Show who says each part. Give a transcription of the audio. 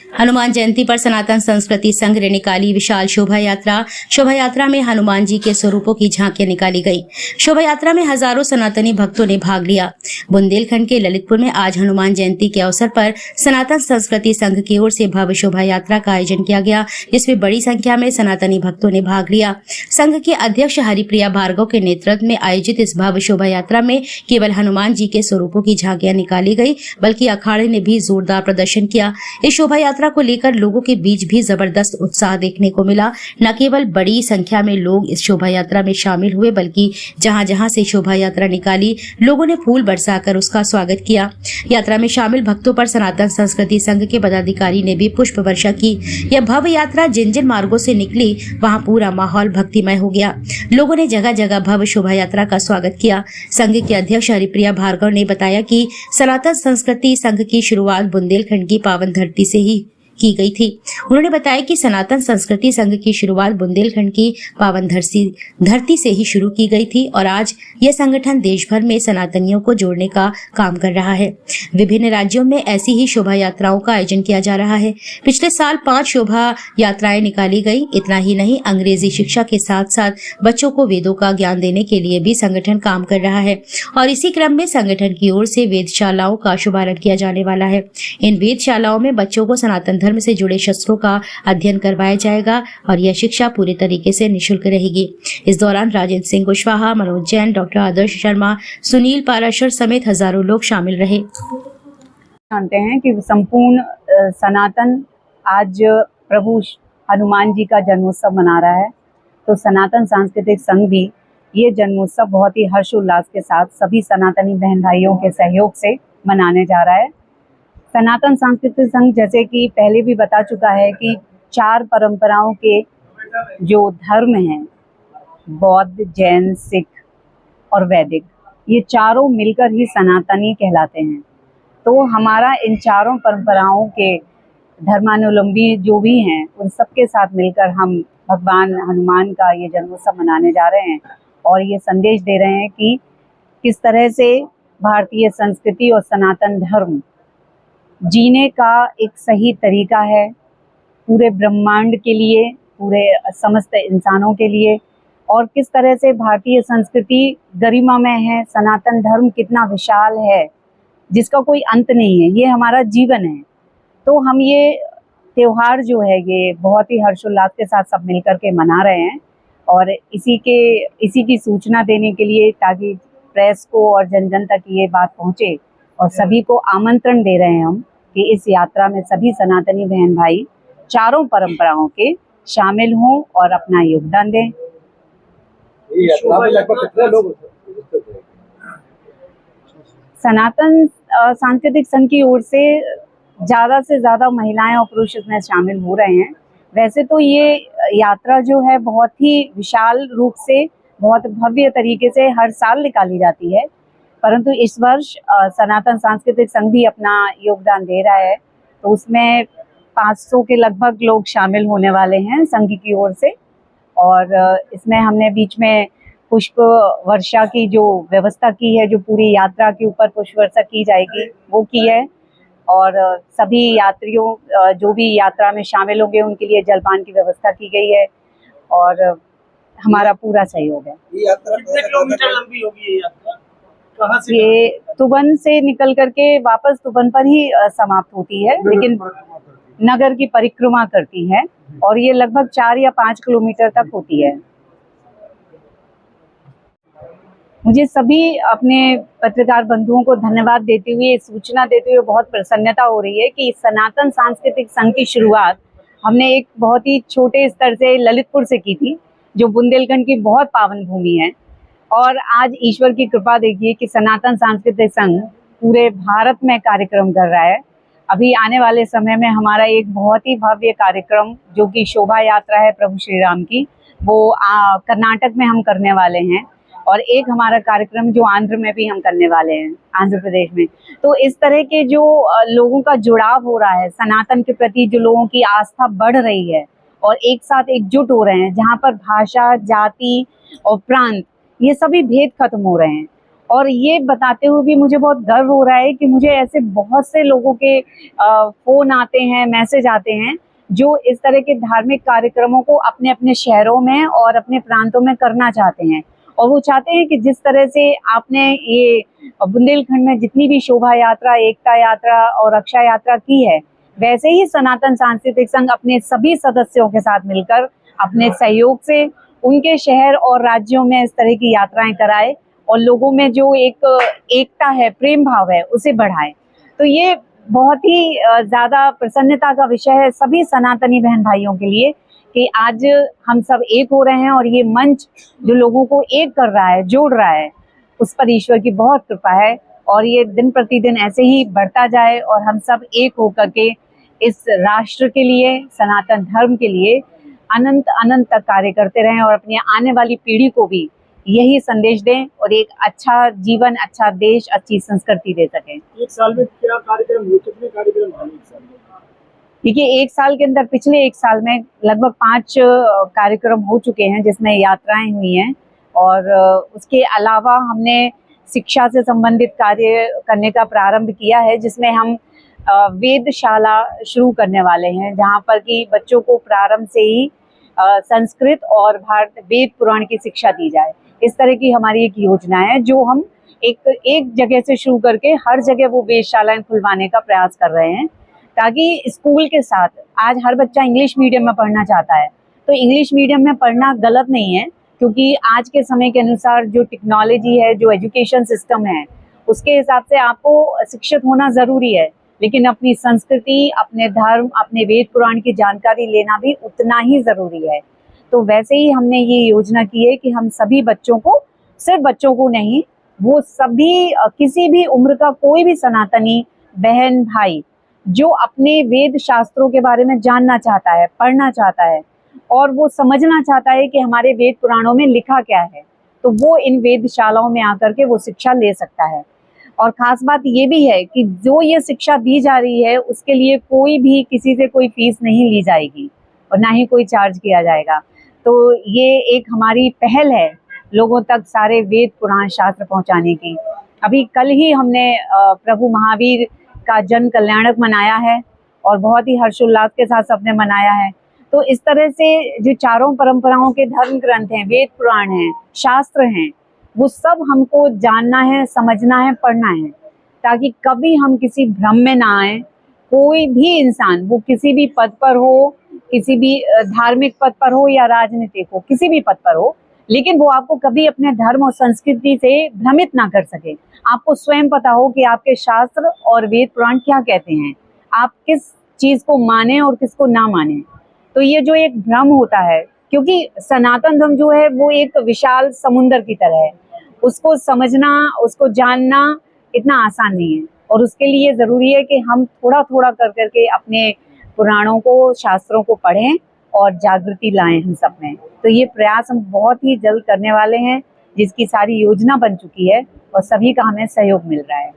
Speaker 1: हनुमान जयंती पर सनातन संस्कृति संघ ने निकाली विशाल शोभा यात्रा। शोभा यात्रा में हनुमान जी के स्वरूपों की झांकियां निकाली गई। शोभा यात्रा में हजारों सनातनी भक्तों ने भाग लिया। बुंदेलखंड के ललितपुर में आज हनुमान जयंती के अवसर पर सनातन संस्कृति संघ की ओर से भव्य शोभा यात्रा का आयोजन किया गया, जिसमें बड़ी संख्या में सनातनी भक्तों ने भाग लिया। संघ के अध्यक्ष हरिप्रिया भार्गव के नेतृत्व में आयोजित इस भव्य शोभा यात्रा में केवल हनुमान जी के स्वरूपों की झांकियां निकाली गई, बल्कि अखाड़े ने भी जोरदार प्रदर्शन किया। इस शोभा यात्रा को लेकर लोगों के बीच भी जबरदस्त उत्साह देखने को मिला। न केवल बड़ी संख्या में लोग इस शोभा यात्रा में शामिल हुए, बल्कि जहां जहां से शोभा यात्रा निकाली, लोगों ने फूल बरसाकर उसका स्वागत किया। यात्रा में शामिल भक्तों पर सनातन संस्कृति संघ के पदाधिकारी ने भी पुष्प वर्षा की। यह भव्य यात्रा जिन जिन मार्गों से निकली, वहां पूरा माहौल भक्तिमय हो गया। लोगों ने जगह जगह भव्य शोभा यात्रा का स्वागत किया। संघ के अध्यक्ष हरिप्रिया भार्गव ने बताया कि सनातन संस्कृति संघ की शुरुआत बुंदेलखंड की पावन धरती से ही की गई थी। उन्होंने बताया कि सनातन संस्कृति संघ की शुरुआत बुंदेलखंड की पावन धरती से ही शुरू की गई थी और आज यह संगठन देश भर में सनातनियों को जोड़ने का काम कर रहा है। विभिन्न राज्यों में ऐसी ही शोभा यात्राओं का आयोजन किया जा रहा है। पिछले साल 5 शोभा यात्राएं निकाली गई। इतना ही नहीं, अंग्रेजी शिक्षा के साथ साथ बच्चों को वेदों का ज्ञान देने के लिए भी संगठन काम कर रहा है और इसी क्रम में संगठन की ओर से वेदशालाओं का शुभारंभ किया जाने वाला है। इन वेदशालाओं में बच्चों को सनातन धर्म से जुड़े शास्त्रों का अध्ययन करवाया जाएगा और यह शिक्षा पूरी तरीके से निःशुल्क रहेगी। इस दौरान राजेंद्र सिंह कुशवाहा, मनोज जैन, डॉक्टर आदर्श शर्मा, सुनील पाराशर समेत हजारों लोग शामिल रहे।
Speaker 2: जानते हैं कि संपूर्ण सनातन आज प्रभु हनुमान जी का जन्मोत्सव मना रहा है, तो सनातन सांस्कृतिक संघ भी ये जन्मोत्सव बहुत ही हर्षोल्लास के साथ सभी सनातनी बहन भाइयों के सहयोग से मनाने जा रहा है। सनातन सांस्कृतिक संघ जैसे कि पहले भी बता चुका है कि 4 परंपराओं के जो धर्म हैं, बौद्ध, जैन, सिख और वैदिक, ये चारों मिलकर ही सनातनी कहलाते हैं। तो हमारा इन चारों परंपराओं के धर्मानुलंबी जो भी हैं, उन सबके साथ मिलकर हम भगवान हनुमान का ये जन्मोत्सव मनाने जा रहे हैं और ये संदेश दे रहे हैं कि किस तरह से भारतीय संस्कृति और सनातन धर्म जीने का एक सही तरीका है पूरे ब्रह्मांड के लिए, पूरे समस्त इंसानों के लिए, और किस तरह से भारतीय संस्कृति गरिमामय है, सनातन धर्म कितना विशाल है जिसका कोई अंत नहीं है, ये हमारा जीवन है। तो हम ये त्योहार जो है ये बहुत ही हर्षोल्लास के साथ सब मिलकर के मना रहे हैं और इसी की सूचना देने के लिए, ताकि प्रेस को और जन जन तक ये बात पहुँचे, और सभी को आमंत्रण दे रहे हैं हम कि इस यात्रा में सभी सनातनी बहन भाई चारों परंपराओं के शामिल हों और अपना योगदान दें। सनातन सांस्कृतिक संघ की ओर से ज़्यादा महिलाएं और पुरुष इसमें शामिल हो रहे हैं। वैसे तो ये यात्रा जो है बहुत ही विशाल रूप से, बहुत भव्य तरीके से हर साल निकाली जाती है, परंतु इस वर्ष सनातन सांस्कृतिक संघ भी अपना योगदान दे रहा है, तो उसमें 500 के लगभग लोग शामिल होने वाले हैं संघ की ओर से। और इसमें हमने बीच में पुष्प वर्षा की जो व्यवस्था की है, जो पूरी यात्रा के ऊपर पुष्प वर्षा की जाएगी वो की है, और सभी यात्रियों जो भी यात्रा में शामिल होंगे उनके लिए जलपान की व्यवस्था की गई है और हमारा पूरा सहयोग है।
Speaker 3: ये यात्रा कितने किलोमीटर लंबी होगी? ये यात्रा कहाँ से?
Speaker 2: ये तुबन से निकल करके वापस तुबन पर ही समाप्त होती है, लेकिन नगर की परिक्रमा करती है और ये लगभग 4 या 5 किलोमीटर तक होती है। मुझे सभी अपने पत्रकार बंधुओं को धन्यवाद देते हुए, सूचना देते हुए बहुत प्रसन्नता हो रही है कि सनातन सांस्कृतिक संघ की शुरुआत हमने एक बहुत ही छोटे स्तर से ललितपुर से की थी, जो बुंदेलखंड की बहुत पावन भूमि है, और आज ईश्वर की कृपा देखिए कि सनातन सांस्कृतिक संघ पूरे भारत में कार्यक्रम कर रहा है। अभी आने वाले समय में हमारा एक बहुत ही भव्य कार्यक्रम जो कि शोभा यात्रा है प्रभु श्री राम की, वो कर्नाटक में हम करने वाले हैं, और एक हमारा कार्यक्रम जो आंध्र में भी हम करने वाले हैं, आंध्र प्रदेश में। तो इस तरह के जो लोगों का जुड़ाव हो रहा है, सनातन के प्रति जो लोगों की आस्था बढ़ रही है और एक साथ एकजुट हो रहे हैं, जहाँ पर भाषा, जाति और प्रांत ये सभी भेद खत्म हो रहे हैं, और ये बताते हुए भी मुझे बहुत गर्व हो रहा है कि मुझे ऐसे बहुत से लोगों के फ़ोन आते हैं, मैसेज आते हैं जो इस तरह के धार्मिक कार्यक्रमों को अपने अपने शहरों में और अपने प्रांतों में करना चाहते हैं। और वो चाहते हैं कि जिस तरह से आपने ये बुंदेलखंड में जितनी भी शोभा यात्रा, एकता यात्रा और रक्षा यात्रा की है, वैसे ही सनातन सांस्कृतिक संघ अपने सभी सदस्यों के साथ मिलकर अपने सहयोग से उनके शहर और राज्यों में इस तरह की यात्राएं कराए और लोगों में जो एक एकता है, प्रेम भाव है, उसे बढ़ाए। तो ये बहुत ही ज़्यादा प्रसन्नता का विषय है सभी सनातनी बहन भाइयों के लिए कि आज हम सब एक हो रहे हैं और ये मंच जो लोगों को एक कर रहा है, जोड़ रहा है, उस पर ईश्वर की बहुत कृपा है और ये दिन प्रतिदिन ऐसे ही बढ़ता जाए और हम सब एक होकर के इस राष्ट्र के लिए, सनातन धर्म के लिए अनंत अनंत तक कार्य करते रहें और अपनी आने वाली पीढ़ी को भी यही संदेश दें और एक अच्छा जीवन, अच्छा देश, अच्छी संस्कृति दे सकें।
Speaker 3: एक साल में क्या कार्यक्रम हुए, कितने कार्यक्रम हुए एक साल में?
Speaker 2: देखिए, एक साल के अंदर, पिछले एक साल में लगभग 5 कार्यक्रम हो चुके हैं जिसमें यात्राएं हुई हैं और उसके अलावा हमने शिक्षा से संबंधित कार्य करने का प्रारंभ किया है जिसमें हम वेदशाला शुरू करने वाले हैं जहां पर कि बच्चों को प्रारंभ से ही संस्कृत और भारत वेद पुराण की शिक्षा दी जाए। इस तरह की हमारी एक योजना है जो हम एक जगह से शुरू करके हर जगह वो वेदशालाएं खुलवाने का प्रयास कर रहे हैं ताकि स्कूल के साथ, आज हर बच्चा इंग्लिश मीडियम में पढ़ना चाहता है, तो इंग्लिश मीडियम में पढ़ना गलत नहीं है क्योंकि आज के समय के अनुसार जो टेक्नोलॉजी है, जो एजुकेशन सिस्टम है, उसके हिसाब से आपको शिक्षित होना ज़रूरी है, लेकिन अपनी संस्कृति, अपने धर्म, अपने वेद पुराण की जानकारी लेना भी उतना ही ज़रूरी है। तो वैसे ही हमने ये योजना की है कि हम सभी बच्चों को, सिर्फ बच्चों को नहीं, वो सभी किसी भी उम्र का कोई भी सनातनी बहन भाई जो अपने वेद शास्त्रों के बारे में जानना चाहता है, पढ़ना चाहता है और वो समझना चाहता है कि हमारे वेद पुराणों में लिखा क्या है, तो वो इन वेदशालाओं में आकर के वो शिक्षा ले सकता है। और ख़ास बात ये भी है कि जो ये शिक्षा दी जा रही है उसके लिए कोई भी किसी से कोई फीस नहीं ली जाएगी और ना ही कोई चार्ज किया जाएगा। तो ये एक हमारी पहल है लोगों तक सारे वेद पुराण शास्त्र पहुंचाने की। अभी कल ही हमने प्रभु महावीर का जन्म कल्याणक मनाया है और बहुत ही हर्षोल्लास के साथ सबने मनाया है। तो इस तरह से जो चारों परंपराओं के धर्म ग्रंथ हैं, वेद पुराण हैं, शास्त्र हैं, वो सब हमको जानना है, समझना है, पढ़ना है ताकि कभी हम किसी भ्रम में ना आए। कोई भी इंसान, वो किसी भी पद पर हो, किसी भी धार्मिक पद पर हो या राजनीतिक हो, किसी भी पद पर हो, लेकिन वो आपको कभी अपने धर्म और संस्कृति से भ्रमित ना कर सके। आपको स्वयं पता हो कि आपके शास्त्र और वेद पुराण क्या कहते हैं, आप किस चीज़ को माने और किसको ना माने। तो ये जो एक भ्रम होता है, क्योंकि सनातन धर्म जो है वो एक विशाल समुंदर की तरह है, उसको समझना, उसको जानना इतना आसान नहीं है और उसके लिए ज़रूरी है कि हम थोड़ा थोड़ा कर करके अपने पुराणों को, शास्त्रों को पढ़ें और जागृति लाएं हम सब में। तो ये प्रयास हम बहुत ही जल्द करने वाले हैं जिसकी सारी योजना बन चुकी है और सभी का हमें सहयोग मिल रहा है।